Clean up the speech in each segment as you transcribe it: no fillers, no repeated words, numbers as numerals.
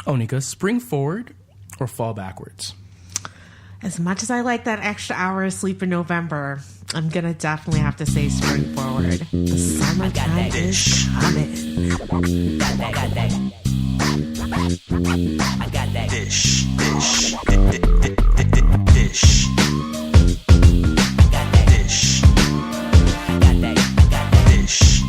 Onika, spring forward or fall backwards? As much as I like that extra hour of sleep in November, I'm going to definitely have to say spring forward. The summertime is coming. Got that. I got that. Dish. Dish. Dish. Got that. Dish. Got that. Dish.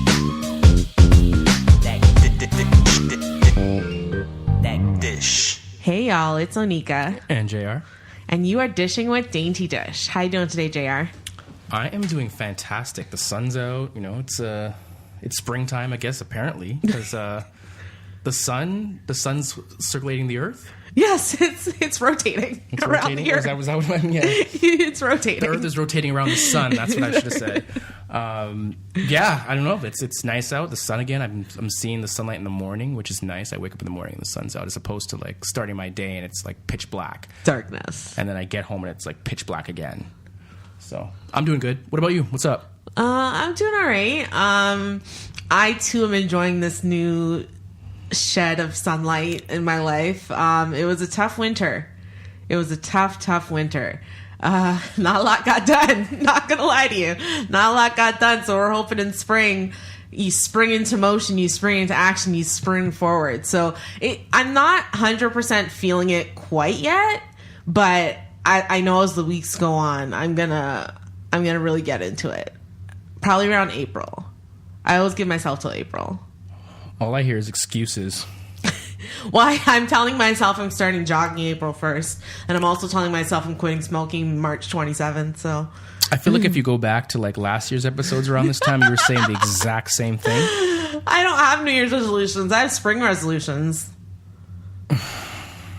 Dish. Hey, y'all. It's Onika. And JR. And you are dishing with Dainty Dish. How you doing today, JR? I am doing fantastic. The sun's out. You know, it's springtime, I guess, apparently, because the sun's circulating the Earth. Yes, it's rotating. It's around rotating. the Earth. Was that what I mean? Yeah. It's rotating. The Earth is rotating around the sun. That's what I should have said. Yeah, I don't know. It's nice out. The sun again. I'm seeing the sunlight in the morning, which is nice. I wake up in the morning and the sun's out, as opposed to like starting my day and it's like pitch black. Darkness. And then I get home and it's like pitch black again. So I'm doing good. What about you? What's up? I'm doing all right. I too am enjoying this new shed of sunlight in my life. It was a tough winter. It was a tough winter. Not a lot got done. Not gonna lie to you. Not a lot got done. So we're hoping in spring, you spring into motion, you spring into action, you spring forward. So I'm not 100% feeling it quite yet, but I know as the weeks go on, I'm gonna really get into it. Probably around April. I always give myself till April. All I hear is excuses. Well, I'm telling myself I'm starting jogging April 1st, and I'm also telling myself I'm quitting smoking March 27th. So I feel like if you go back to like last year's episodes around this time, you were saying the exact same thing. I don't have New Year's resolutions. I have spring resolutions. I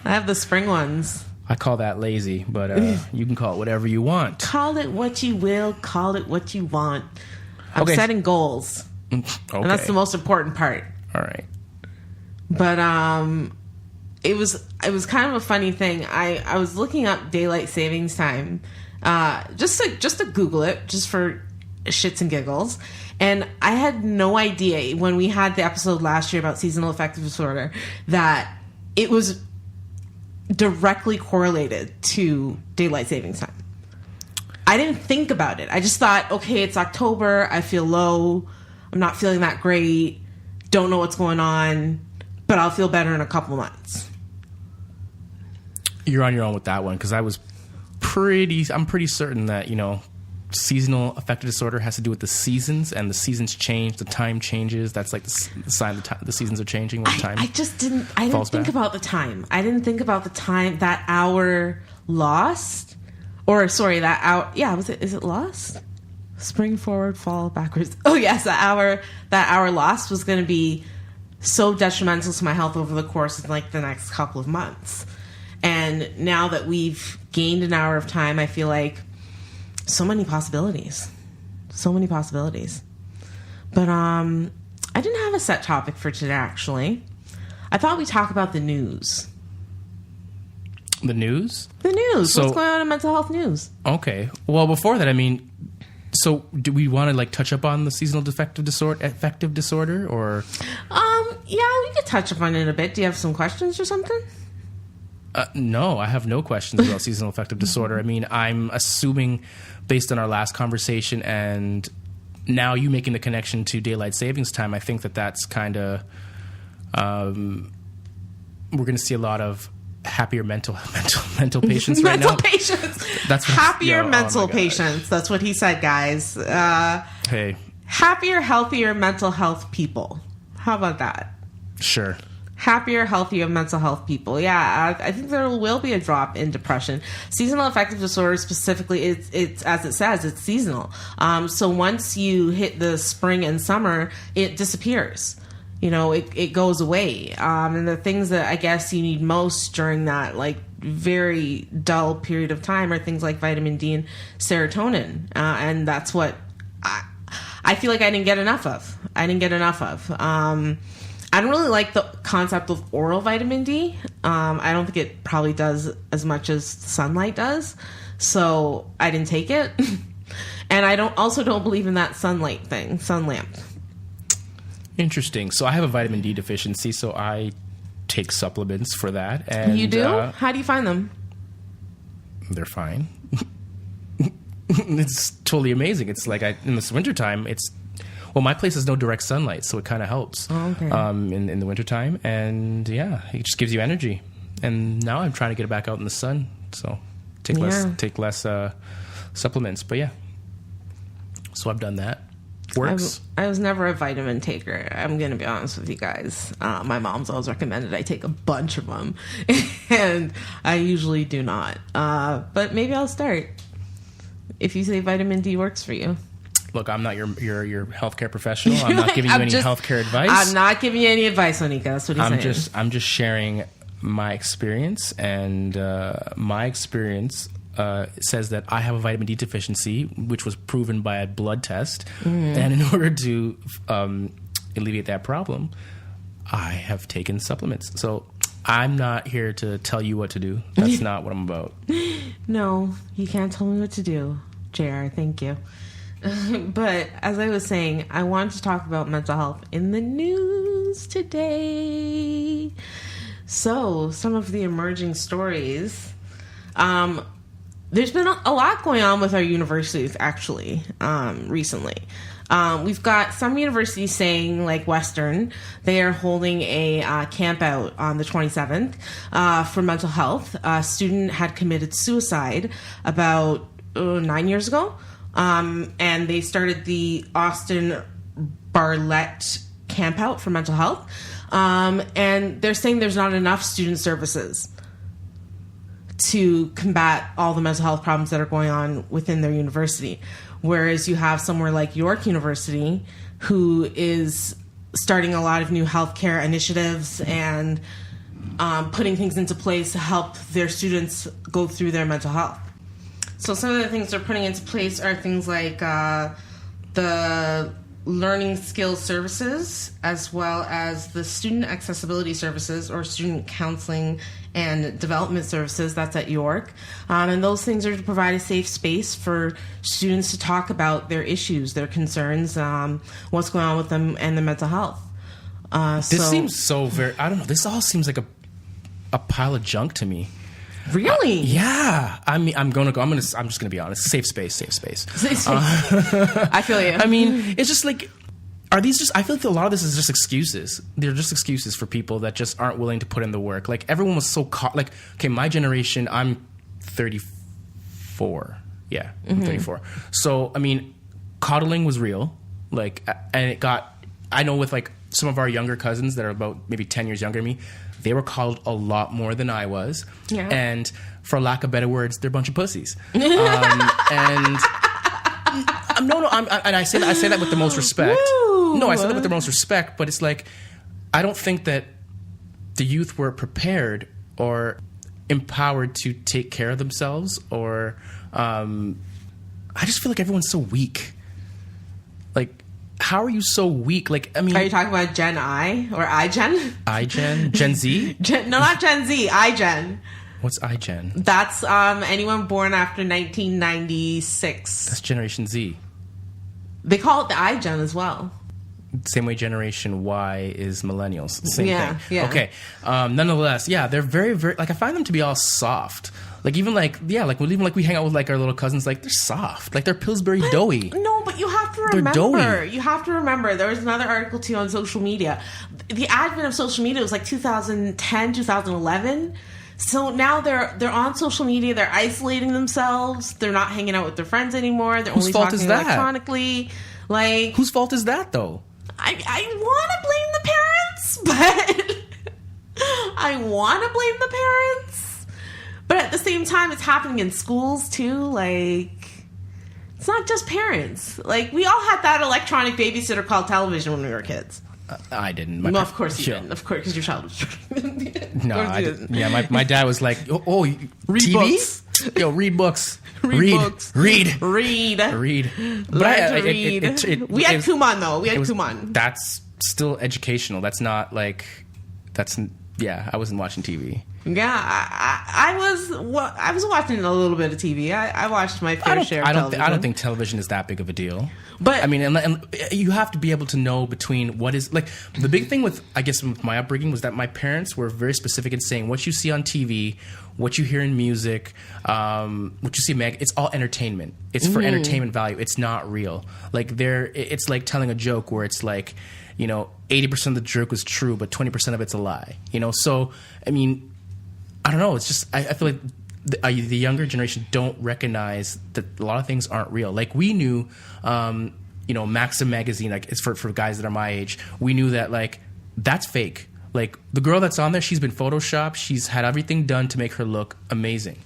have the spring ones. I call that lazy, but you can call it whatever you want. Call it what you will. Call it what you want. I'm setting goals. Okay. And that's the most important part. All right. But it was kind of a funny thing. I was looking up daylight savings time, just to Google it, just for shits and giggles. And I had no idea when we had the episode last year about seasonal affective disorder that it was directly correlated to daylight savings time. I didn't think about it. I just thought, okay, it's October. I feel low. I'm not feeling that great. Don't know what's going on, but I'll feel better in a couple months. You're on your own with that one, because I'm pretty certain that, you know, seasonal affective disorder has to do with the seasons, and the seasons change, the time changes. That's like the sign the seasons are changing when time. I didn't think about the time. I didn't think about the time, that hour lost, or sorry, that hour. Yeah, is it lost? Spring forward, fall backwards. Oh yes, that hour lost was going to be so detrimental to my health over the course of like the next couple of months. And now that we've gained an hour of time, I feel like so many possibilities. But I didn't have a set topic for today, actually. I thought we'd talk about the news. The news? The news. So, what's going on in mental health news? Okay. Well, before that, I mean, so do we want to like touch up on the seasonal affective disorder, or? Yeah, we could touch up on it a bit. Do you have some questions or something? No, I have no questions about seasonal affective disorder. I mean, I'm assuming, based on our last conversation and now you making the connection to daylight savings time, I think that's kind of we're going to see a lot of happier mental patients right now. Mental patients. That's what happier mental patients. That's what he said, guys. Hey. Happier, healthier mental health people. How about that? Sure. Happier, healthier mental health people. Yeah, I think there will be a drop in depression. Seasonal affective disorder specifically, it's as it says, it's seasonal. So once you hit the spring and summer, it disappears. You know, it goes away. And the things that I guess you need most during that like very dull period of time are things like vitamin D and serotonin. And that's what I feel like I didn't get enough of. I don't really like the concept of oral vitamin D. I don't think it probably does as much as sunlight does. So I didn't take it. And I don't believe in that sun lamp. Interesting. So I have a vitamin D deficiency, so I take supplements for that. And You do? How do you find them? they're fine. It's totally amazing. It's like in this wintertime, my place has no direct sunlight, so it kind of helps okay. in the wintertime. And yeah, it just gives you energy. And now I'm trying to get it back out in the sun, so take less supplements. But yeah, so I've done that. Works. I was never a vitamin taker. I'm going to be honest with you guys. My mom's always recommended I take a bunch of them, and I usually do not. But maybe I'll start if you say vitamin D works for you. Look, I'm not your healthcare professional. I'm not giving you any healthcare advice. I'm not giving you any advice, Monica. That's what he's saying. I'm just sharing my experience, and my experience says that I have a vitamin D deficiency, which was proven by a blood test. And in order to alleviate that problem, I have taken supplements. So I'm not here to tell you what to do. That's not what I'm about. No, you can't tell me what to do, JR. Thank you. But as I was saying, I wanted to talk about mental health in the news today. So, some of the emerging stories. There's been a lot going on with our universities, actually, recently. We've got some universities saying, like Western, they are holding a camp out on the 27th for mental health. A student had committed suicide about 9 years ago, and they started the Austin Bartlett camp out for mental health. And they're saying there's not enough student services to combat all the mental health problems that are going on within their university. Whereas you have somewhere like York University, who is starting a lot of new healthcare initiatives and putting things into place to help their students go through their mental health. So some of the things they're putting into place are things like the learning skills services, as well as the student accessibility services or student counseling and development services. That's at York. And those things are to provide a safe space for students to talk about their issues, their concerns, what's going on with them, and their mental health. This seems so very, I don't know, this all seems like a pile of junk to me. Really? Yeah. I mean, I'm just gonna be honest. Safe space. I feel you. I mean, it's just like, I feel like a lot of this is just excuses. They're just excuses for people that just aren't willing to put in the work. Like, everyone was so caught. Like, okay, my generation, I'm 34. Yeah, I'm 34. So, I mean, coddling was real. Like, and I know with like some of our younger cousins that are about maybe 10 years younger than me, they were coddled a lot more than I was. Yeah. And for lack of better words, they're a bunch of pussies. And I say that with the most respect. Woo! No, I say that with the most respect, but it's like, I don't think that the youth were prepared or empowered to take care of themselves, or I just feel like everyone's so weak. Like, how are you so weak? Like, I mean, are you talking about Gen I or iGen? iGen? Gen Z? No, not Gen Z. iGen. What's iGen? That's anyone born after 1996. That's Generation Z. They call it the iGen as well. Same way Generation Y is millennials. Same Yeah, thing. yeah. Okay. Nonetheless, yeah, they're very, very, like, I find them to be all soft. Like, even like, yeah, like, even like we hang out with like our little cousins, like, they're soft. Like, they're Pillsbury doughy. No, but you have to remember. doughy. You have to remember. There was another article too on social media. The advent of social media was like 2010, 2011. So now they're on social media. They're isolating themselves. They're not hanging out with their friends anymore. They're Whose only fault talking is that? electronically. Like, Whose fault is that, though? I want to blame the parents, but I want to blame the parents. But at the same time, it's happening in schools too. Like, it's not just parents. Like, we all had that electronic babysitter called television when we were kids. I didn't. No, of course you didn't. Of course, because your child was. No, I didn't. Yeah, my dad was like, oh read TV? books. Yo, read books. Read books. Read. But Learn to read. We had Kumon though. We had Kumon. That's still educational. That's not like, that's yeah, I wasn't watching TV. Yeah, I was watching a little bit of TV. I watched my fair share of television. I don't think television is that big of a deal. But I mean, and you have to be able to know between what is like the big thing with, I guess, with my upbringing was that my parents were very specific in saying what you see on TV, what you hear in music, what you see in it's all entertainment. It's for entertainment value. It's not real. Like it's like telling a joke where it's like, 80% of the joke is true, but 20% of it's a lie. So I mean, I don't know. It's just I feel like the younger generation don't recognize that a lot of things aren't real. Like we knew, Maxim magazine, like it's for guys that are my age. We knew that like that's fake. Like the girl that's on there, she's been photoshopped. She's had everything done to make her look amazing,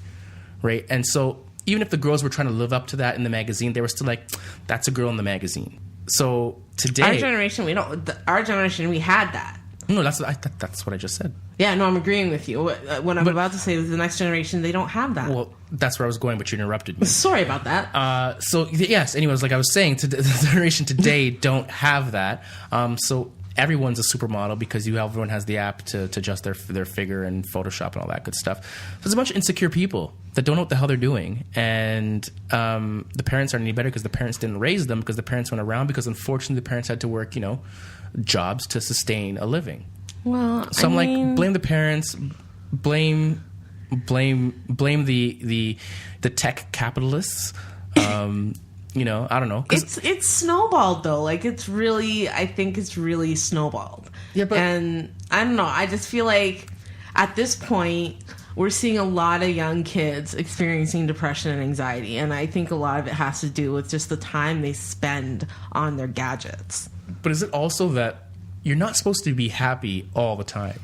right? And so even if the girls were trying to live up to that in the magazine, they were still like, that's a girl in the magazine. So today, our generation, we had that. No, that's what I just said. Yeah, no, I'm agreeing with you. What I'm about to say is the next generation, they don't have that. Well, that's where I was going, but you interrupted me. Sorry about that. So, yes, anyways, like I was saying, the generation today don't have that. So everyone's a supermodel because everyone has the app to adjust their figure and Photoshop and all that good stuff. So there's a bunch of insecure people that don't know what the hell they're doing. And the parents aren't any better because the parents didn't raise them, because the parents went around, because unfortunately the parents had to work, jobs to sustain a living. Well, so I'm like, blame the parents, blame the tech capitalists. I don't know. It's snowballed though. Like I think it's really snowballed. Yeah, but and I don't know. I just feel like at this point we're seeing a lot of young kids experiencing depression and anxiety, and I think a lot of it has to do with just the time they spend on their gadgets. But is it also that you're not supposed to be happy all the time?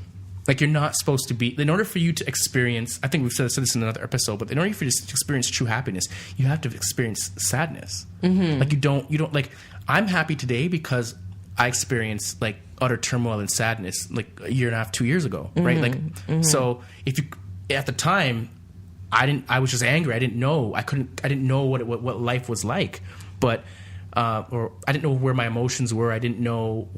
Like you're not supposed to be, in order for you to experience, I think we've said this in another episode, but in order for you to experience true happiness, you have to experience sadness. Mm-hmm. Like you don't like, I'm happy today because I experienced like utter turmoil and sadness like a year and a half, 2 years ago, right? Like, so at the time, I was just angry. I didn't know what life was like, but, or I didn't know where my emotions were. I didn't know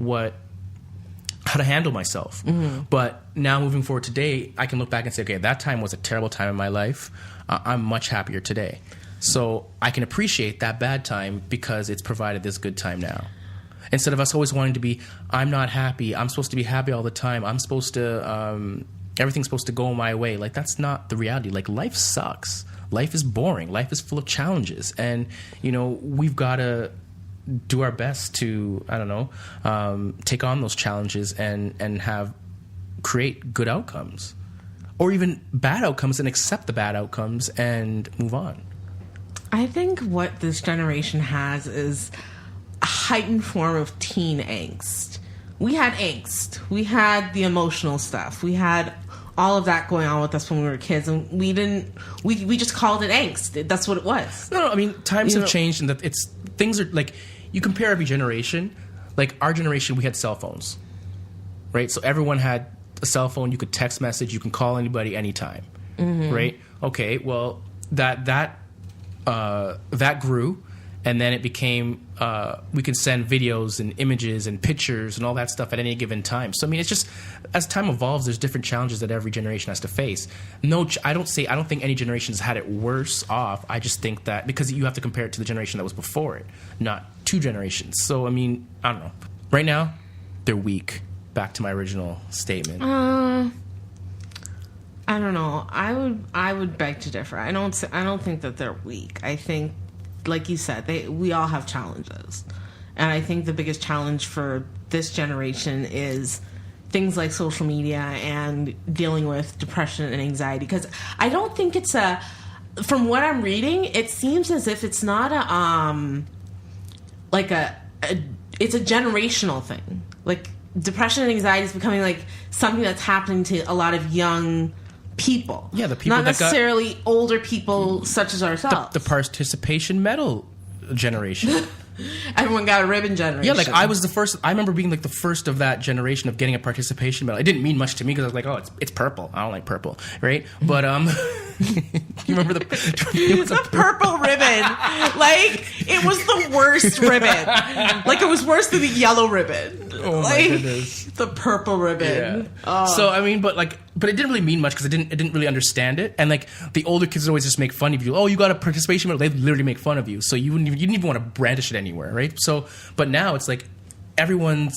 how to handle myself. Mm-hmm. But now moving forward today, I can look back and say, okay, that time was a terrible time in my life. I'm much happier today. So I can appreciate that bad time because it's provided this good time now. Instead of us always wanting to be, I'm not happy, I'm supposed to be happy all the time, I'm supposed to, everything's supposed to go my way. Like, that's not the reality. Like, life sucks. Life is boring. Life is full of challenges. And, we've got to do our best to, take on those challenges and create good outcomes, or even bad outcomes, and accept the bad outcomes and move on. I think what this generation has is a heightened form of teen angst. We had angst. We had the emotional stuff. We had all of that going on with us when we were kids, and we just called it angst. That's what it was. No, I mean, times have changed, and that things are like, you compare every generation. Like our generation, we had cell phones, right? So everyone had a cell phone. You could text message. You can call anybody anytime, right? Okay, well that grew, and then it became we can send videos and images and pictures and all that stuff at any given time. So I mean, it's just as time evolves, there's different challenges that every generation has to face. I don't think any generation has had it worse off. I just think that because you have to compare it to the generation that was before it, not two generations. So I mean, I don't know. Right now, they're weak. Back to my original statement. I don't know. I would beg to differ. I don't think that they're weak. I think, like you said, we all have challenges, and I think the biggest challenge for this generation is things like social media and dealing with depression and anxiety. Because I don't think it's from what I'm reading, it seems as if it's not it's a generational thing. Like depression and anxiety is becoming like something that's happening to a lot of young people. Yeah, the people not necessarily older people such as ourselves. The participation medal generation. Everyone got a ribbon generation. Yeah, like I was the first. I remember being like the first of that generation of getting a participation medal. It didn't mean much to me because I was like, oh, it's purple. I don't like purple, right? But you remember the purple ribbon? Like it was the worst ribbon. Like it was worse than the yellow ribbon. Oh my goodness. The purple ribbon. Yeah. Oh. So I mean, but it didn't really mean much because I didn't really understand it. And like the older kids would always just make fun of you. Oh, you got a participation medal. They literally make fun of you. So you didn't even want to brandish it anywhere, right? So, but now it's like everyone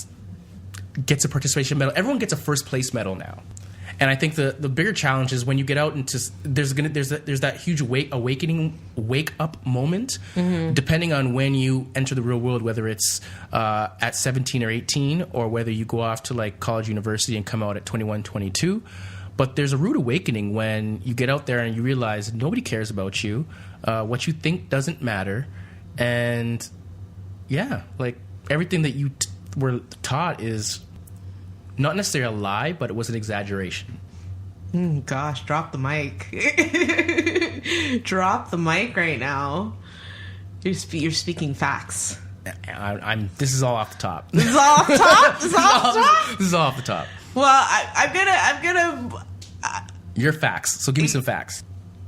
gets a participation medal. Everyone gets a first place medal now. And I think the bigger challenge is when you get out into there's that huge wake up moment, depending on when you enter the real world, whether it's at 17 or 18 or whether you go off to like college, university and come out at 21, 22. But there's a rude awakening when you get out there and you realize nobody cares about you. What you think doesn't matter. And yeah, like everything that you were taught is not necessarily a lie, but it was an exaggeration. Gosh, drop the mic. Drop the mic right now. You're speaking facts. This is all off the top. This is all off the top? This is all off the top? This is all off the top. Well, I'm gonna... Your facts. So give me some facts.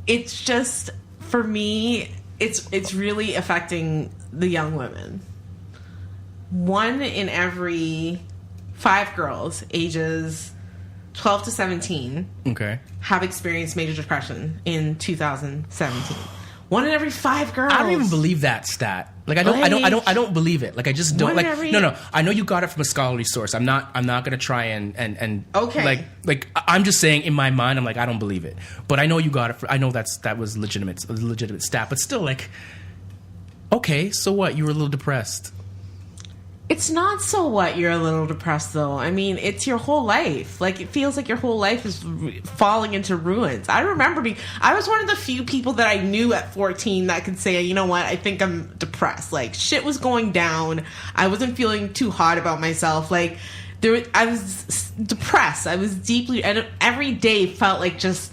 It's just, for me, it's really affecting the young women. 1 in every 5 girls ages 12 to 17 have experienced major depression in 2017. 1 in every 5 girls. I don't even believe that stat. Like I don't believe it. Like I just don't. Like no. I know you got it from a scholarly source. I'm not gonna try and okay. Like I'm just saying in my mind. I'm like I don't believe it. But I know you got it. I know that was a legitimate stat. But still, like, okay, so what? You were a little depressed. It's not so what you're a little depressed, though. I mean, it's your whole life. Like, it feels like your whole life is falling into ruins. I remember I was one of the few people that I knew at 14 that could say, you know what, I think I'm depressed. Like, shit was going down. I wasn't feeling too hot about myself. Like, I was depressed. I was deeply, and every day felt like just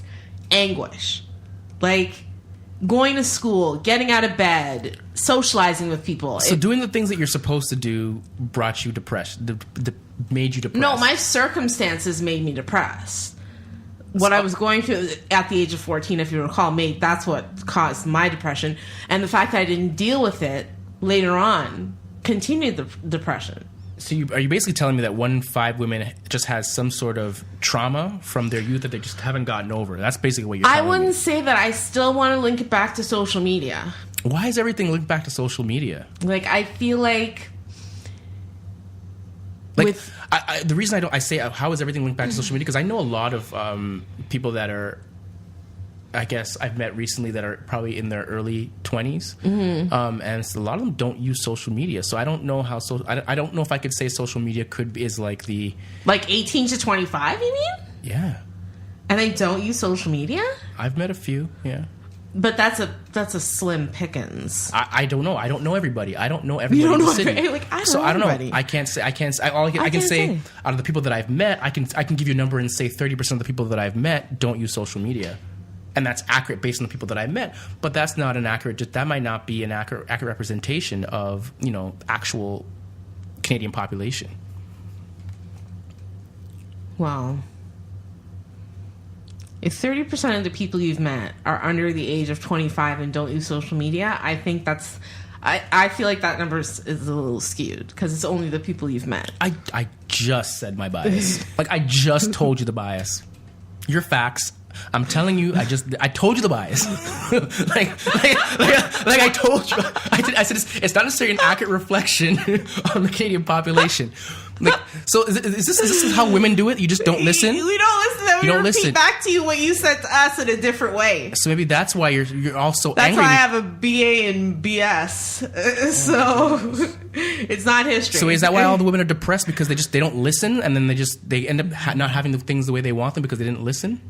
anguish. Like, going to school, getting out of bed, socializing with people. So doing the things that you're supposed to do brought you depressed, made you depressed? No, my circumstances made me depressed. What I was going through at the age of 14, if you recall, that's what caused my depression. And the fact that I didn't deal with it later on continued the depression. So are you basically telling me that 1 in 5 women just has some sort of trauma from their youth that they just haven't gotten over? That's basically what you're telling me. I wouldn't say that. I still want to link it back to social media. Why is everything linked back to social media? Like, I feel like... the reason I say how is everything linked back to social media, because I know a lot of people that are, I guess I've met recently that are probably in their early 20s, and a lot of them don't use social media. So I don't know how. I don't know if I could say social media is like the 18 to 25. You mean? Yeah. And they don't use social media? I've met a few. Yeah. But that's a slim pickings. I don't know. I don't know everybody. I don't know everybody in the city. I don't know. I can't say. I can say out of the people that I've met, I can give you a number and say 30% of the people that I've met don't use social media. And that's accurate based on the people that I met, but that's not an accurate. That might not be an accurate representation of actual Canadian population. Wow. If 30% of the people you've met are under the age of 25 and don't use social media, I think that's. I feel like that number is a little skewed because it's only the people you've met. I just said my bias. Like I just told you the bias. Your facts. I'm telling you, I told you the bias. like I told you. I said it's not necessarily an accurate reflection on the Canadian population. Like, so is this how women do it? You just don't listen? We don't listen. Then we repeat back to you what you said to us in a different way. So maybe that's why you're all so that's angry. That's why I have a BA in BS. So it's not history. So is that why all the women are depressed because they don't listen and then they end up not having the things the way they want them because they didn't listen?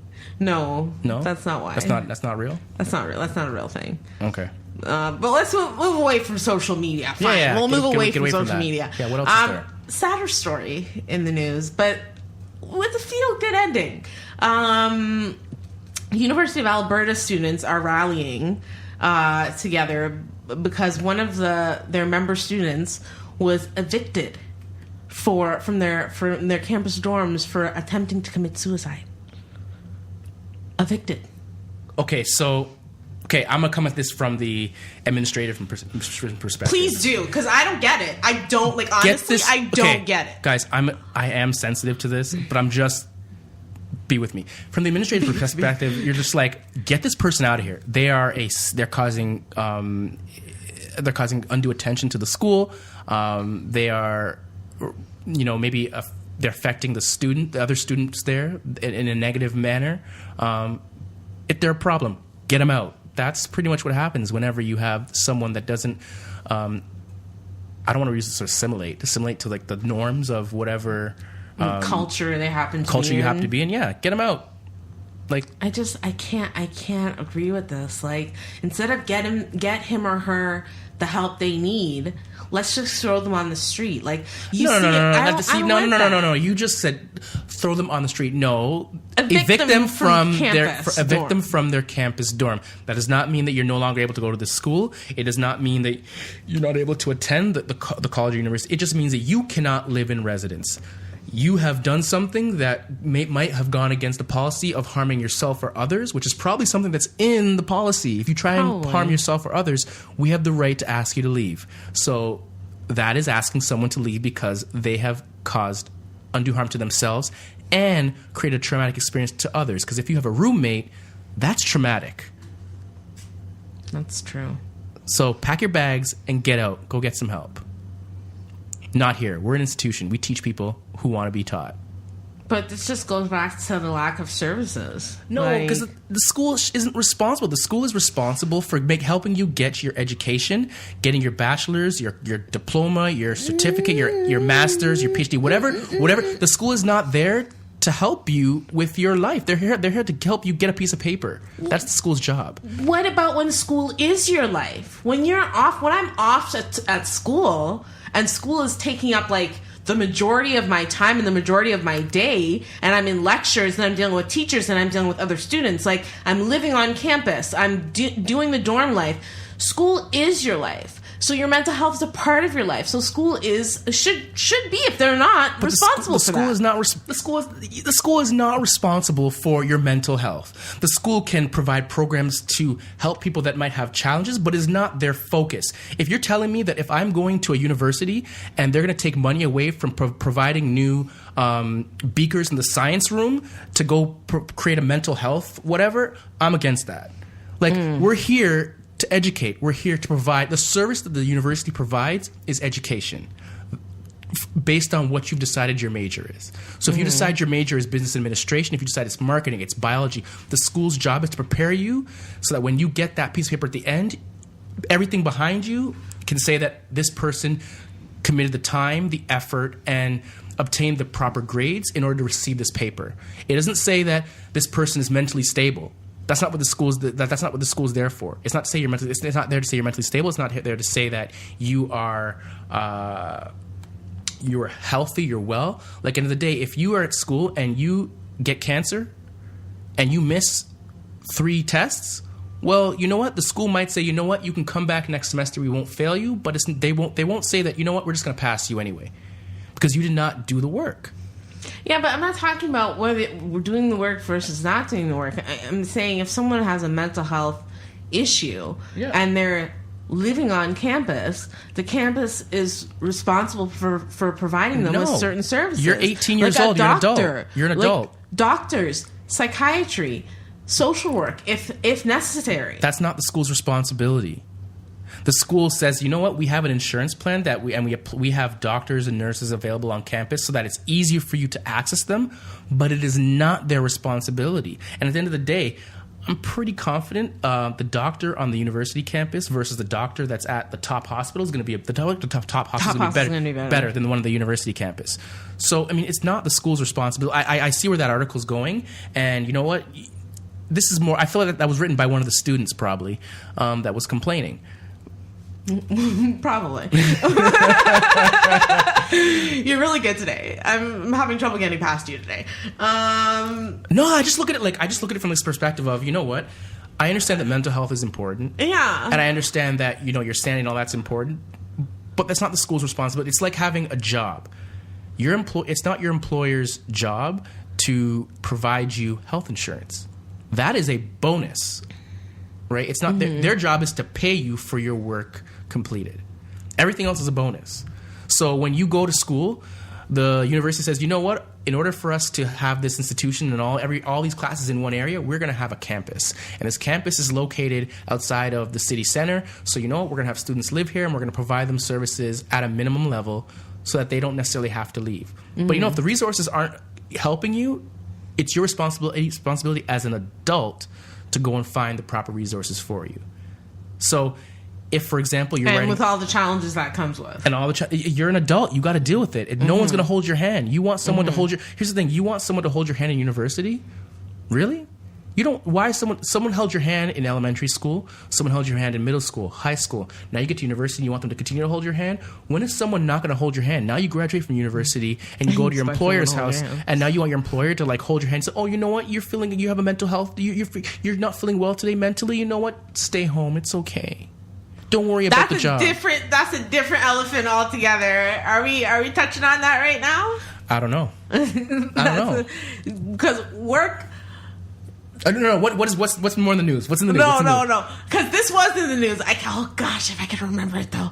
No, that's not why. That's not real. That's not real. That's not a real thing. Okay. But let's move away from social media. Fine. Yeah. We'll move away from social media. Yeah. What else is there? Sadder story in the news, but with a feel-good ending. University of Alberta students are rallying together because one of their member students was evicted from their campus dorms for attempting to commit suicide. Evicted. Okay, so okay, I'm gonna come at this from the administrative perspective. Please do, because I don't get it. I don't like honestly. I don't get it, guys. I am sensitive to this, but I'm just be with me from the administrative perspective. You're just like, get this person out of here. They're causing undue attention to the school. They are, maybe they're affecting the other students there in a negative manner. If they're a problem, get them out. That's pretty much what happens whenever you have someone that doesn't. I don't want to use this word assimilate to like the norms of whatever culture they happen to culture be you in. have to be in. Yeah, get them out. Like I can't agree with this. Like, instead of get him or her the help they need, let's just throw them on the street. Like, no. You just said throw them on the street. No, evict them from their campus dorm. That does not mean that you're no longer able to go to the school. It does not mean that you're not able to attend the college or university. It just means that you cannot live in residence. You have done something that might have gone against the policy of harming yourself or others, which is probably something that's in the policy. If you try and harm yourself or others, we have the right to ask you to leave. So that is asking someone to leave because they have caused undue harm to themselves and created a traumatic experience to others. Because if you have a roommate, that's traumatic. That's true. So pack your bags and get out. Go get some help. Not here. We're an institution. We teach people who want to be taught. But this just goes back to the lack of services. No, because the school isn't responsible. The school is responsible for helping you get your education, getting your bachelor's, your diploma, your certificate, your master's, your PhD, whatever. The school is not there to help you with your life. They're here to help you get a piece of paper. That's the school's job. What about when school is your life? When I'm off at school, and school is taking up like the majority of my time and the majority of my day, and I'm in lectures and I'm dealing with teachers and I'm dealing with other students, like I'm living on campus, I'm doing the dorm life. School is your life. So your mental health is a part of your life. So school should be, if they're not, responsible for that. The school is not responsible for your mental health. The school can provide programs to help people that might have challenges, but is not their focus. If you're telling me that if I'm going to a university and they're going to take money away from providing new beakers in the science room to go create a mental health whatever, I'm against that. Like, we're here to educate. We're here to provide the service that the university provides is education based on what you've decided your major is. So if you decide your major is business administration, if you decide it's marketing, it's biology, the school's job is to prepare you so that when you get that piece of paper at the end, everything behind you can say that this person committed the time, the effort, and obtained the proper grades in order to receive this paper. It doesn't say that this person is mentally stable. That's not what the school's. That's not what the school's there for. It's not to say you're mentally. It's not there to say you're mentally stable. It's not there to say that you are healthy. You're well. Like, end of the day, if you are at school and you get cancer, and you miss 3 tests, well, you know what? The school might say, you know what? You can come back next semester. We won't fail you, but they won't say that. You know what? We're just going to pass you anyway, because you did not do the work. Yeah, but I'm not talking about whether we're doing the work versus not doing the work. I'm saying if someone has a mental health issue and they're living on campus, the campus is responsible for providing them with certain services. You're 18 years old. You're an adult. You're an adult. Doctors, psychiatry, social work, if necessary. That's not the school's responsibility. The school says, you know what, we have an insurance plan that we have doctors and nurses available on campus so that it's easier for you to access them, but it is not their responsibility. And at the end of the day, I'm pretty confident the doctor on the university campus versus the doctor that's at the top hospital is going to be better than the one on the university campus. So, I mean, it's not the school's responsibility. I see where that article is going, and you know what? This is more. I feel like that was written by one of the students probably that was complaining. Probably. You're really good today. I'm having trouble getting past you today. No, I just look at it from this perspective of, you know what? I understand that mental health is important. Yeah. And I understand that, you know, your sanity and all that's important. But that's not the school's responsibility. It's like having a job. It's not your employer's job to provide you health insurance. That is a bonus. right? It's not their job is to pay you for your work completed. Everything else is a bonus. So when you go to school, the university says, you know what? In order for us to have this institution and all these classes in one area, we're going to have a campus. And this campus is located outside of the city center. So you know what? We're going to have students live here, and we're going to provide them services at a minimum level so that they don't necessarily have to leave. But you know, if the resources aren't helping you, it's your responsibility as an adult to go and find the proper resources for you. So if, for example, you're with all the challenges that comes with, and all the you're an adult, you got to deal with it. No one's going to hold your hand. You want someone to hold your. Here's the thing: you want someone to hold your hand in university. Really? You don't. Why someone held your hand in elementary school? Someone held your hand in middle school, high school. Now you get to university, and you want them to continue to hold your hand. When is someone not going to hold your hand? Now you graduate from university and you go to your employer's house, and now you want your employer to like hold your hand and say, "Oh, you know what? You have a mental health. You're not feeling well today mentally. You know what? Stay home. It's okay." Don't worry about the job. That's a different elephant altogether. Are we touching on that right now? I don't know. Because work. I don't know. What's more in the news? What's in the news? No. Because this was in the news. Oh gosh, if I could remember it though.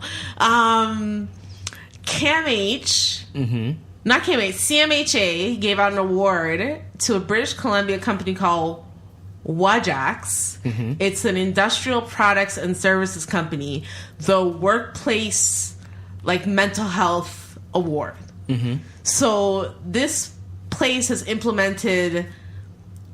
CMHA gave out an award to a British Columbia company called Wajax. It's an industrial products and services company. The workplace mental health award. So this place has implemented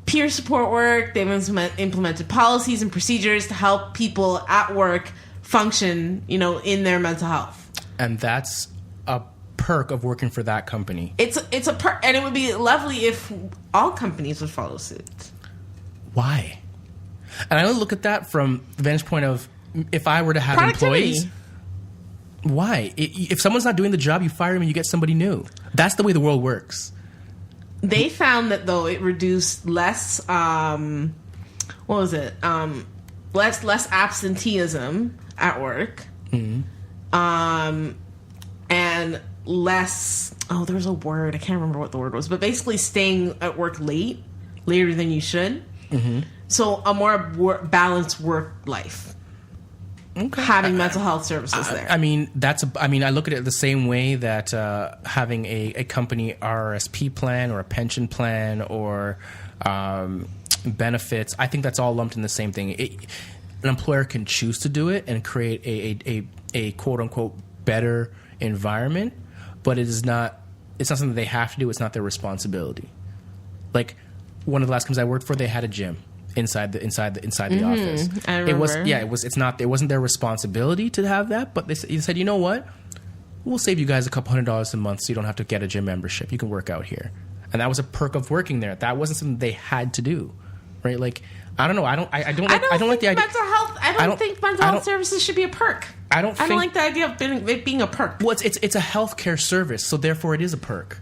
peer support work. They've implemented policies and procedures to help people at work function, in their mental health. And that's a perk of working for that company. It's a perk, and it would be lovely if all companies would follow suit. Why? And I look at that from the vantage point of, if I were to have employees, why? If someone's not doing the job, you fire them and you get somebody new. That's the way the world works. They found that, though, it reduced less, less absenteeism at work. And less, there was a word, I can't remember what the word was, but basically staying at work later than you should. So a more balanced work life. Okay. Having mental health services there. I look at it the same way that having a company RRSP plan or a pension plan or benefits, I think that's all lumped in the same thing. An employer can choose to do it and create a quote-unquote better environment, but it's not something they have to do. It's not their responsibility. Like, one of the last companies I worked for, they had a gym inside the office. I remember. It wasn't their responsibility to have that, but they said, you know what? We'll save you guys a couple $100s a month so you don't have to get a gym membership. You can work out here. And that was a perk of working there. That wasn't something they had to do. Right? Like, I don't know. I don't like the idea. Mental health. I don't think mental health services should be a perk. I don't like the idea of it being a perk. Well, it's a healthcare service, so therefore it is a perk.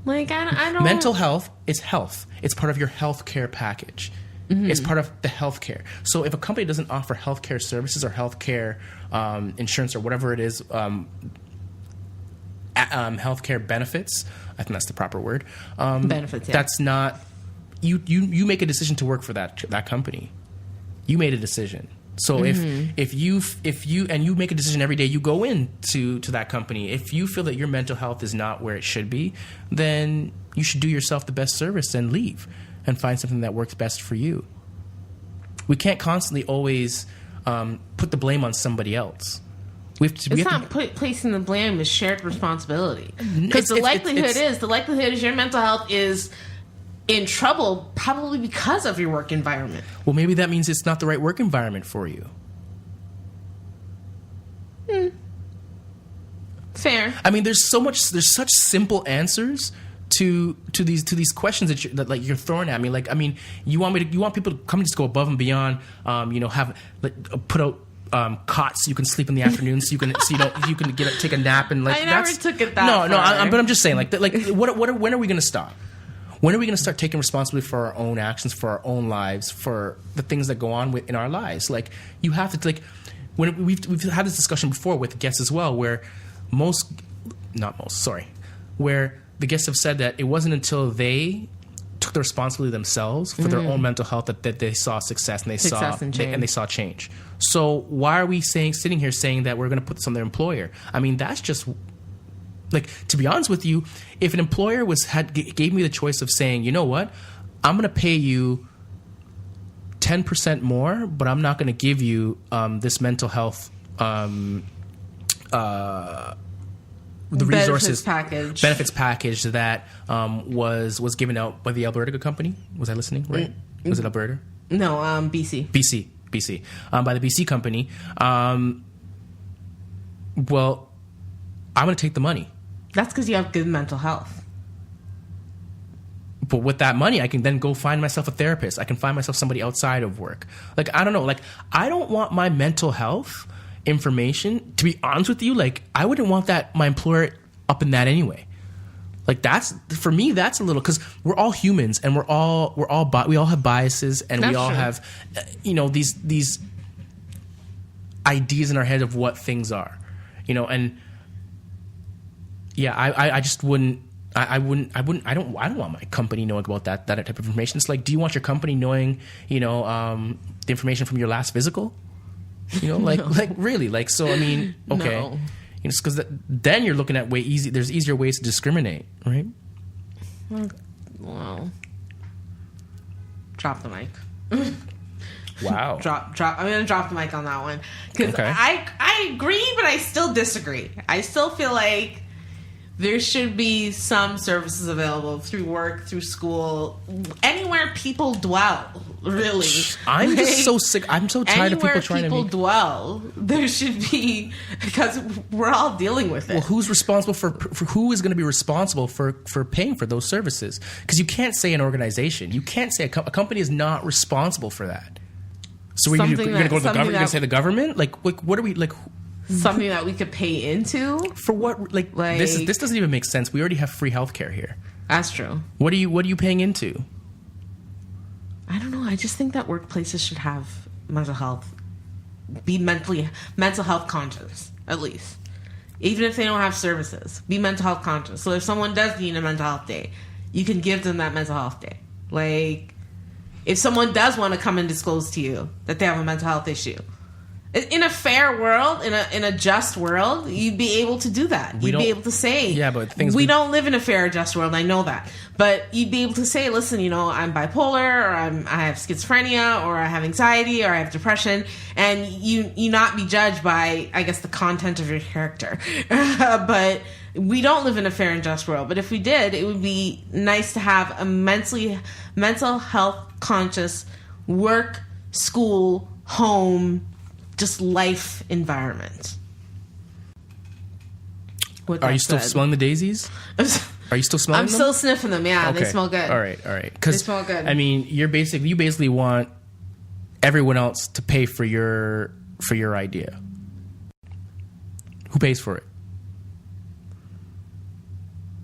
Like, I don't. Mental health is health. It's part of your healthcare package. It's part of the healthcare. So if a company doesn't offer healthcare services or healthcare insurance or whatever it is, healthcare benefits, I think that's the proper word. Benefits. Yeah. That's not. You make a decision to work for that company. You made a decision. So if you make a decision every day, you go into that company. If you feel that your mental health is not where it should be, then you should do yourself the best service and leave and find something that works best for you. We can't constantly always put the blame on somebody else. Placing the blame is shared responsibility. Because the likelihood is your mental health is in trouble probably because of your work environment. Well, maybe that means it's not the right work environment for you. Fair. I mean, there's such simple answers to these questions that you're throwing at me. Like, I mean, you want people to come and just go above and beyond. Put out cots so you can sleep in the afternoon, so you can take a nap and like. I never took it that far. But I'm just saying, when are we going to stop? When are we going to start taking responsibility for our own actions, for our own lives, for the things that go on in our lives? Like, you have to when we've had this discussion before with guests as well, where where the guests have said that it wasn't until they took the responsibility themselves for their own mental health, that they saw success and they saw change. So why are we sitting here saying that we're going to put this on their employer? I mean, that's just like, to be honest with you, if an employer gave me the choice of saying, you know what, I'm going to pay you 10% more, but I'm not going to give you this mental health the resources benefits package that was given out by the Alberta company. Was I listening right? Was it Alberta? No, BC. BC. By the BC company. Well, I'm going to take the money. That's because you have good mental health. But with that money, I can then go find myself a therapist. I can find myself somebody outside of work. Like, I don't know. Like, I don't want my mental health information, to be honest with you, like, I wouldn't want that, my employer, up in that anyway. Like, that's, for me, that's a little, because we're all humans, and we all have biases, and we all have, these ideas in our head of what things are, and yeah, I just wouldn't. I don't want my company knowing about that type of information. It's like, do you want your company knowing, the information from your last physical? Like really, like, so, I mean, okay. No. Because then you're looking at there's easier ways to discriminate, right? Well, drop the mic. Wow. Drop. I'm going to drop the mic on that one. Because I agree, but I still disagree. I still feel like there should be some services available through work, through school, anywhere people dwell, really. I'm just so sick. I'm so tired of people trying to Anywhere people dwell, there should be, because we're all dealing with it. Well, who's responsible for who is going to be responsible for paying for those services? Because you can't say an organization. You can't say a company is not responsible for that. So you're going to go to the government? You're going to say the government? Like, what are we, like... Something that we could pay into? For what? Like this doesn't even make sense. We already have free healthcare here. That's true. What are you paying into? I don't know. I just think that workplaces should have mental health, be mental health conscious, at least. Even if they don't have services, be mental health conscious. So if someone does need a mental health day, you can give them that mental health day. Like, if someone does want to come and disclose to you that they have a mental health issue, in a fair world, in a just world, you'd be able to do that. You'd be able to say, yeah, but we don't live in a fair, just world. I know that, but you'd be able to say, listen, I'm bipolar, or I have schizophrenia, or I have anxiety, or I have depression, and you not be judged by, I guess, the content of your character. But we don't live in a fair and just world. But if we did, it would be nice to have a mental health conscious work, school, home, just life environment. Are you still smelling the daisies? Are you still smelling them? I'm still sniffing them, yeah. Okay. They smell good. All right. They smell good. I mean, you basically want everyone else to pay for your idea. Who pays for it?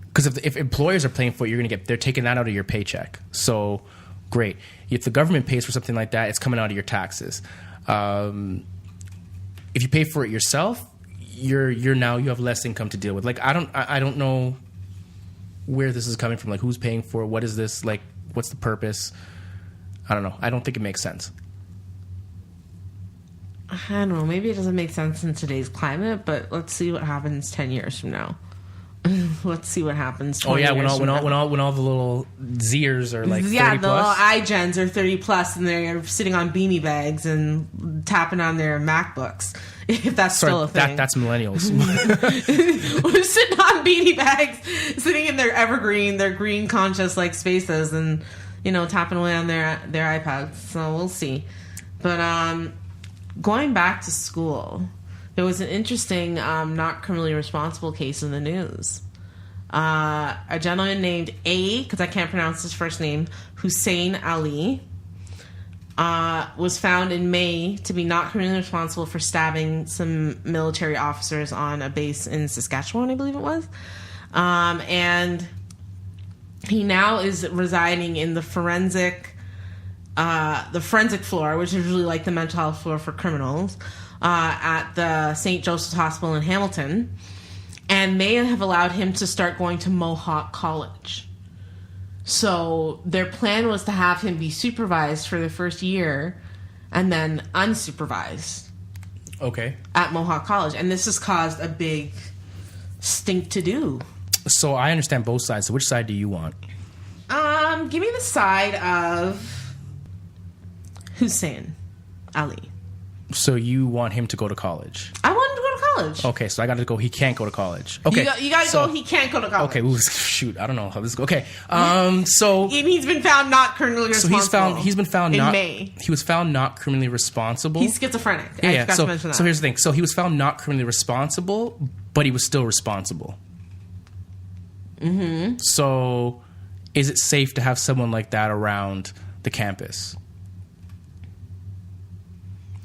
Because if employers are paying for it, they're taking that out of your paycheck. So, great. If the government pays for something like that, it's coming out of your taxes. If you pay for it yourself, you have less income to deal with. Like, I don't know where this is coming from. Like, who's paying for it? What is this? Like, what's the purpose? I don't know. I don't think it makes sense. I don't know. Maybe it doesn't make sense in today's climate, but let's see what happens 10 years from now. Let's see what happens. Oh yeah, when all the little Zers are like 30 the little plus. iGens are 30 plus, and they're sitting on beanie bags and tapping on their MacBooks. If that's still a thing. That's millennials. We're sitting on beanie bags, sitting in their evergreen, their green conscious like spaces, and tapping away on their iPads. So we'll see. But going back to school, there was an interesting not criminally responsible case in the news. A gentleman named because I can't pronounce his first name, Hussein Ali, was found in May to be not criminally responsible for stabbing some military officers on a base in Saskatchewan, I believe it was. And he now is residing in the forensic floor, which is really like the mental health floor for criminals, at the St. Joseph's Hospital in Hamilton, and they have allowed him to start going to Mohawk College. So their plan was to have him be supervised for the first year and then unsupervised Okay. at Mohawk College. And this has caused a big stink to do. So I understand both sides. So which side do you want? Give me the side of Hussein Ali. So you want him to go to college? I want him to go to college. Okay, so I got to go. He can't go to college. Okay, You got to so- go. He can't go to college. Okay, ooh, shoot, I don't know how this goes. Okay, so And he's been found not criminally responsible. he's been found in not. May. He was found not criminally responsible. He's schizophrenic. I yeah. forgot to mention that. So here's the thing. So he was found not criminally responsible, but he was still responsible. Mm-hmm. So, is it safe to have someone like that around the campus?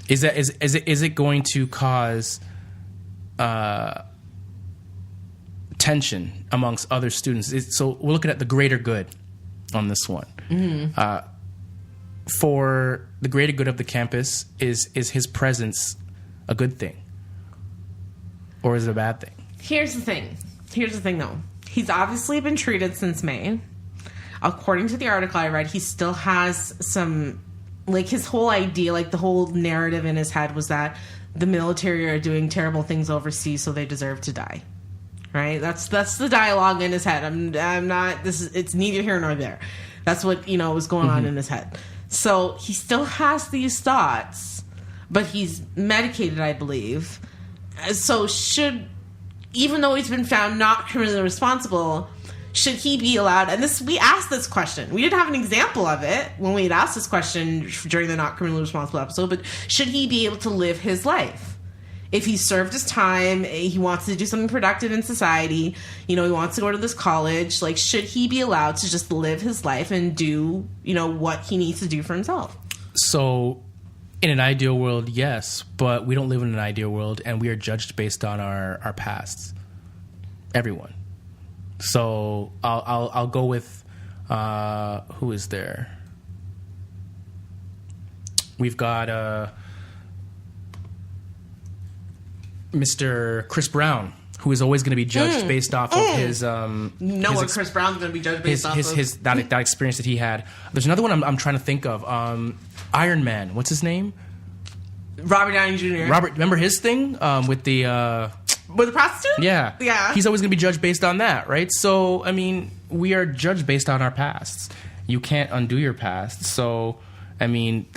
Is it going to cause tension amongst other students? So we're looking at the greater good on this one. Mm-hmm. For the greater good of the campus, is his presence a good thing, or is it a bad thing? Here's the thing, though. He's obviously been treated since May. According to the article I read, he still has some, like, his whole idea, like the whole narrative in his head was that the military are doing terrible things overseas, so they deserve to die. Right? That's the dialogue in his head. I'm not. It's neither here nor there. That's what was going on in his head. So he still has these thoughts, but he's medicated, I believe. So even though he's been found not criminally responsible, should he be allowed? And we asked this question. We didn't have an example of it when we had asked this question during the not criminally responsible episode, but should he be able to live his life? If he served his time, he wants to do something productive in society, he wants to go to this college, like, should he be allowed to just live his life and do, what he needs to do for himself? So, in an ideal world, yes, but we don't live in an ideal world, and we are judged based on our pasts. Everyone. So I'll go with who is there? We've got Mr. Chris Brown, who is always going to be judged based off of his What Chris Brown's going to be judged based off of. That experience that he had. There's another one I'm trying to think of. Iron Man. What's his name? Robert Downey Jr. Robert. Remember his thing with the. With the prostitute? Yeah. Yeah. He's always going to be judged based on that, right? So, I mean, we are judged based on our pasts. You can't undo your past. So, I mean,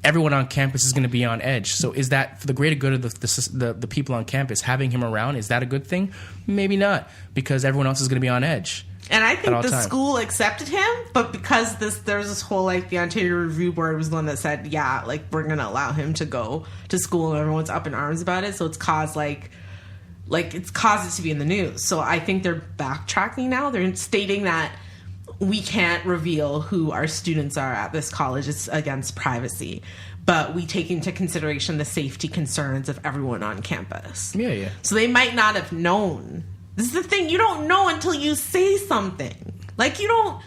everyone on campus is going to be on edge. So, is that for the greater good of the people on campus, having him around, is that a good thing? Maybe not, because everyone else is going to be on edge. And I think the school accepted him, but because there was this whole, like, the Ontario Review Board was the one that said, yeah, like, we're going to allow him to go to school, and everyone's up in arms about it. So it's caused, it's caused it to be in the news. So I think they're backtracking now. They're stating that we can't reveal who our students are at this college. It's against privacy. But we take into consideration the safety concerns of everyone on campus. Yeah. So they might not have known. This is the thing. You don't know until you say something. Like, you don't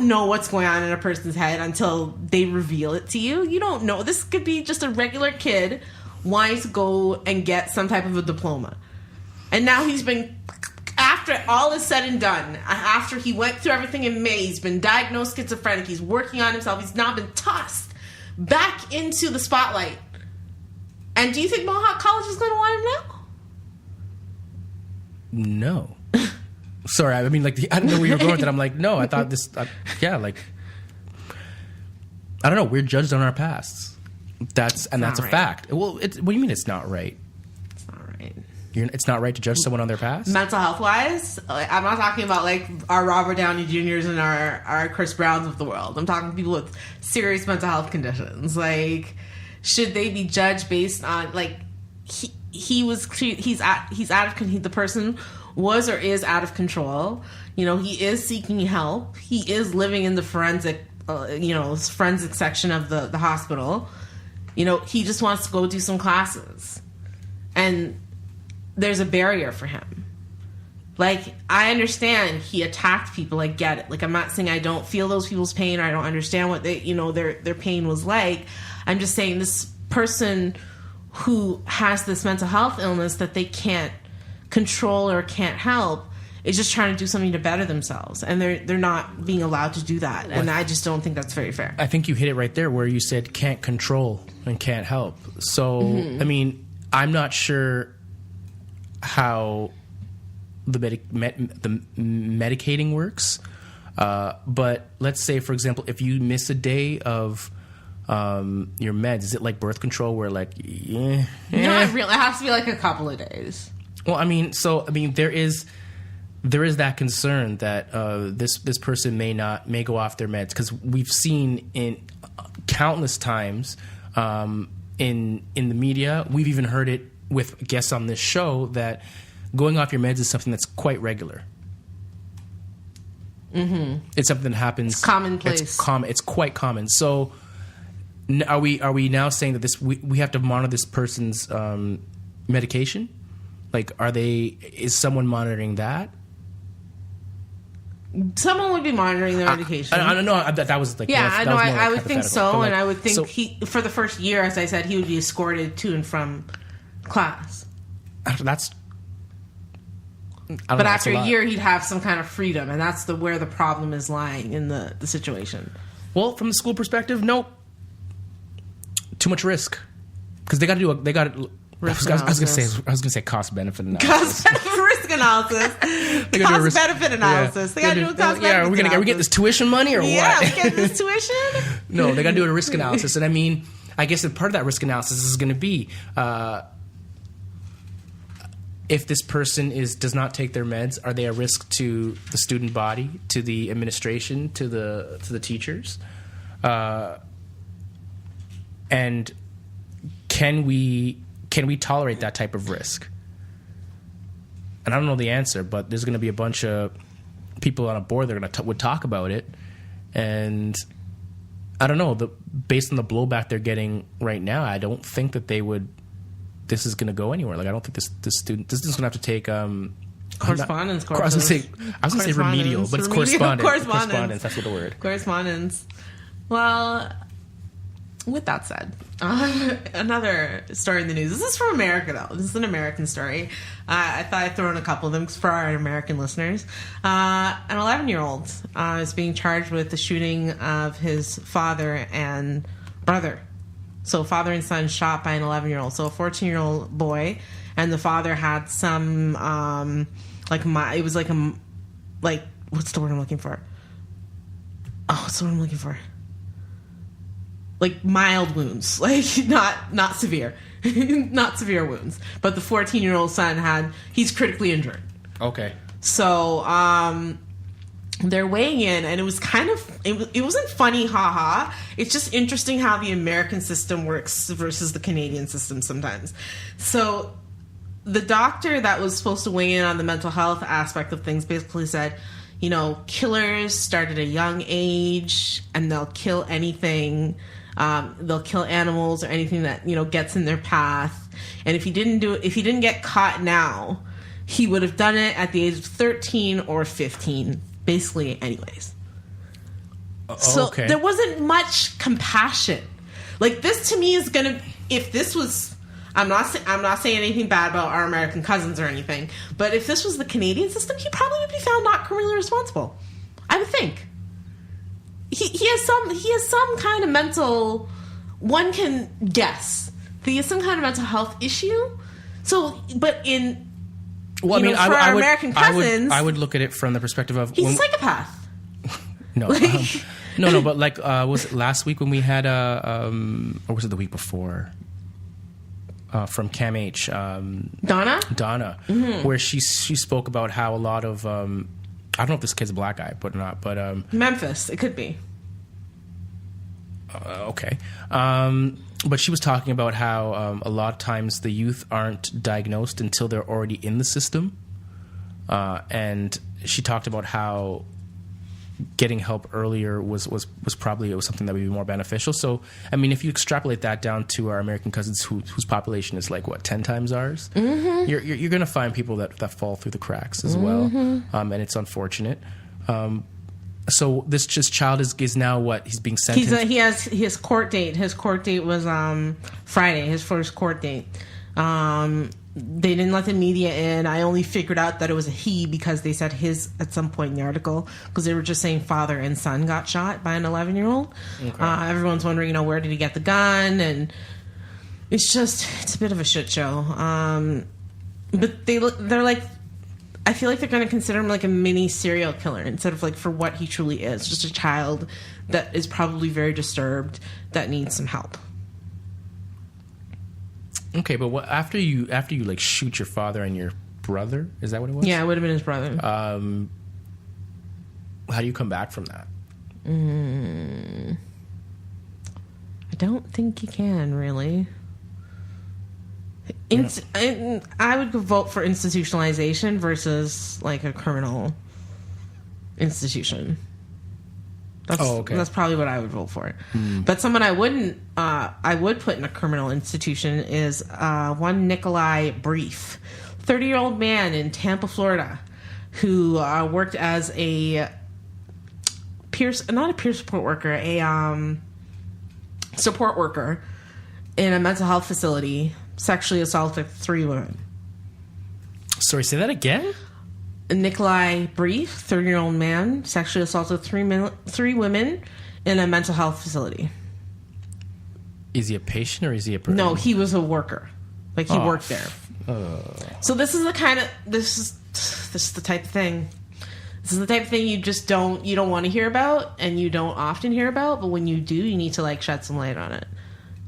know what's going on in a person's head until they reveal it to you. You don't know. This could be just a regular kid wanting to go and get some type of a diploma. And now he's been, after all is said and done, after he went through everything in May, he's been diagnosed schizophrenic, he's working on himself, he's now been tossed back into the spotlight. And do you think Mohawk College is going to want him now? No. Sorry, I mean, like, I don't know where you're going with it. I'm like, no, I thought this, I don't know, we're judged on our pasts. That's a right. fact. Well, what do you mean it's not right? It's not right. It's not right to judge someone on their past? Mental health wise, I'm not talking about like our Robert Downey Jr.'s and our Chris Browns of the world. I'm talking people with serious mental health conditions. Like, should they be judged based on, like, the person was or is out of control. He is seeking help. He is living in the forensic section of the hospital. He just wants to go do some classes. And there's a barrier for him. Like, I understand he attacked people. I get it. Like, I'm not saying I don't feel those people's pain or I don't understand what their pain was like. I'm just saying this person who has this mental health illness that they can't control or can't help is just trying to do something to better themselves, and they're not being allowed to do that. And I just don't think that's very fair. I think you hit it right there where you said can't control and can't help. So, I mean, I'm not sure how the medicating works, but let's say, for example, if you miss a day of your meds, is it like birth control where like, Not really. It has to be like a couple of days. Well, I mean, there is that concern that this person may go off their meds, because we've seen in countless times in the media, we've even heard it with guests on this show, that going off your meds is something that's quite regular. Mm-hmm. It's something that happens. It's commonplace. It's quite common. So, are we now saying that we have to monitor this person's medication? Like, is someone monitoring that? Someone would be monitoring their medication. I don't know. That was like, I would think so, like, and I would think for the first year, as I said, he would be escorted to and from class. That's. But after a year, he'd have some kind of freedom, and that's where the problem is lying in the situation. Well, from the school perspective, nope. Too much risk, because they got to do I was going to say cost benefit analysis. Risk analysis. Cost benefit analysis. They got to do a cost benefit analysis. Are we getting this tuition money or what? Yeah, we getting this tuition? No, they got to do a risk analysis, and I mean, I guess that part of that risk analysis is going to be if this person does not take their meds, are they a risk to the student body, to the administration, to the teachers, and can we tolerate that type of risk? And I don't know the answer, but there's going to be a bunch of people on a board that would talk about it, and I don't know. Based on the blowback they're getting right now, I don't think that they would. This is going to go anywhere. Like, I don't think this student is going to have to take correspondence courses. I was going to say remedial, but it's correspondence. Correspondence. That's what the word. Correspondence. Well, with that said, another story in the news. This is from America, though. This is an American story. I thought I'd throw in a couple of them for our American listeners. An 11-year-old is being charged with the shooting of his father and brother. So father and son shot by an 11-year-old. So a 14-year-old boy, and the father had some what's the word I'm looking for? Oh, what's the word I'm looking for? Like mild wounds, like not severe, not severe wounds. But the 14-year-old son he's critically injured. Okay. So they're weighing in, and it was kind of it wasn't funny, haha. It's just interesting how the American system works versus the Canadian system sometimes. So the doctor that was supposed to weigh in on the mental health aspect of things basically said, killers start at a young age, and they'll kill anything. They'll kill animals or anything that gets in their path. And if he didn't get caught now, he would have done it at the age of 13 or 15. Basically, anyways. So there wasn't much compassion. Like, this to me is gonna. If this was, I'm not saying anything bad about our American cousins or anything, but if this was the Canadian system, he probably would be found not criminally responsible. I would think. He has some kind of mental. One can guess that he has some kind of mental health issue. So, but in. Well, for our American cousins, I would look at it from the perspective of he's a psychopath. No, no. But like, was it last week when we had or was it the week before? From Cam H, Donna, mm-hmm. Where she spoke about how a lot of I don't know if this kid's a black guy, but not, but Memphis, it could be. Okay. But she was talking about how a lot of times the youth aren't diagnosed until they're already in the system. And she talked about how getting help earlier was probably something that would be more beneficial. So, I mean, if you extrapolate that down to our American cousins whose population is like, 10 times ours, mm-hmm. you're going to find people that fall through the cracks as mm-hmm. well. And it's unfortunate. So this child is now what? He's being sentenced? He has his court date. His court date was Friday, his first court date. They didn't let the media in. I only figured out that it was a he because they said his at some point in the article, because they were just saying father and son got shot by an 11-year-old. Okay. Everyone's wondering, where did he get the gun? And it's a bit of a shit show. But they're like, I feel like they're going to consider him like a mini serial killer instead of like for what he truly is, just a child that is probably very disturbed that needs some help. Okay, but what after you like shoot your father and your brother? Is that what it was? Yeah, it would have been his brother. How do you come back from that? I don't think you can really. I would vote for institutionalization versus like a criminal institution. That's probably what I would vote for. But someone I would put in a criminal institution is one Nikolai Brief, 30-year-old man in Tampa, Florida, who worked as not a peer support worker, a support worker in a mental health facility, sexually assaulted 3 women. Sorry, say that again? Nikolai Brief, 30-year-old man, sexually assaulted 3 women in a mental health facility. Is he a patient or is he a person? No, he was a worker. Like, he worked there. So this is the type of thing. This is the type of thing you don't want to hear about, and you don't often hear about, but when you do, you need to, like, shed some light on it.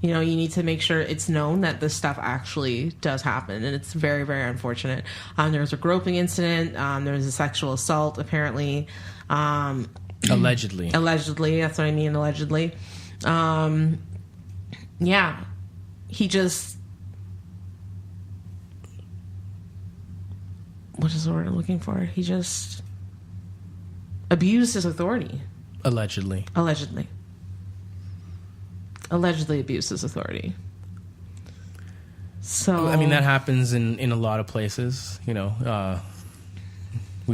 You need to make sure it's known that this stuff actually does happen, and it's very, very unfortunate. There was a groping incident. There was a sexual assault, apparently. Allegedly. Allegedly. That's what I mean, allegedly. Yeah. He just... What is the word I'm looking for? He just abused his authority. Allegedly. Allegedly abused his authority. So I mean, that happens in a lot of places. We've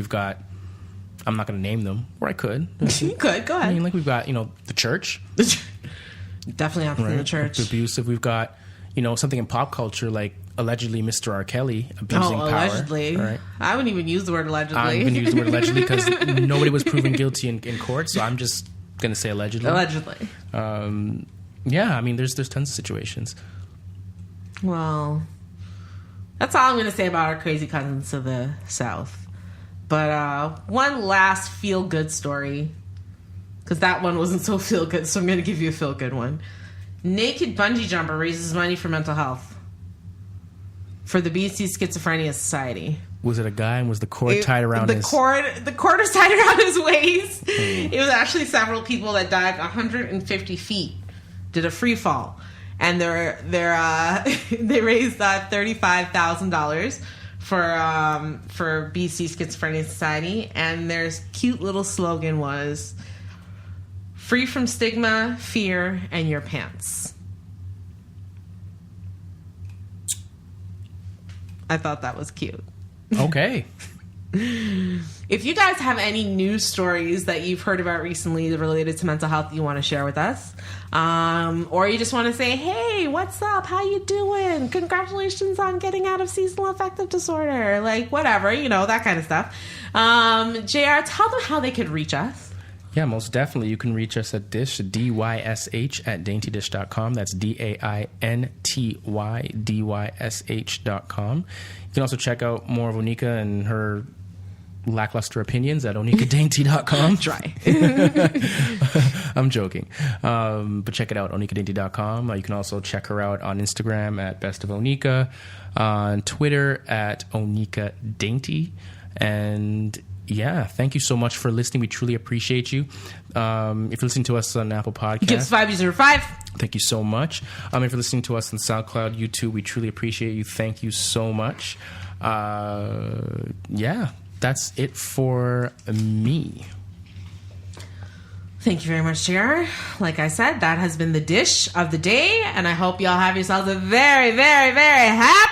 got, I'm not going to name them, or I could. You could, go ahead. I mean, like, we've got, the church. Definitely happens in the church. Abusive. We've got, something in pop culture, like allegedly Mr. R. Kelly abusing power. Allegedly. Right? I wouldn't even use the word allegedly. I'm going to use the word allegedly because nobody was proven guilty in court, so I'm just going to say allegedly. Allegedly. Yeah, I mean, there's tons of situations. Well, that's all I'm going to say about our crazy cousins to the south. But one last feel-good story, because that one wasn't so feel-good, so I'm going to give you a feel-good one. Naked bungee jumper raises money for mental health for the BC Schizophrenia Society. Was it a guy, and was the cord tied around his... The cord was tied around his waist. It was actually several people that dived 150 feet. Did a free fall, and they raised $35,000 for BC Schizophrenia Society, and their cute little slogan was "Free from stigma, fear, and your pants." I thought that was cute. Okay. If you guys have any news stories that you've heard about recently related to mental health that you want to share with us, or you just want to say, hey, what's up? How you doing? Congratulations on getting out of seasonal affective disorder. Like, whatever, that kind of stuff. JR, tell them how they could reach us. Yeah, most definitely. You can reach us at Dysh, DYSH, at daintydish.com. That's DAINTYDYSH.com. You can also check out more of Onika and her lackluster opinions at onikadainty.com. Try. I'm joking. But check it out, onikadainty.com. You can also check her out on Instagram at Best of Onika, on Twitter at onikadainty. And yeah, thank you so much for listening. We truly appreciate you. If you're listening to us on Apple Podcasts, give us 5. Thank you so much. If you're listening to us on SoundCloud, YouTube, we truly appreciate you. Thank you so much. Yeah, that's it for me. Thank you very much, JR. Like I said, that has been the dish of the day, and I hope y'all have yourselves a very, very, very happy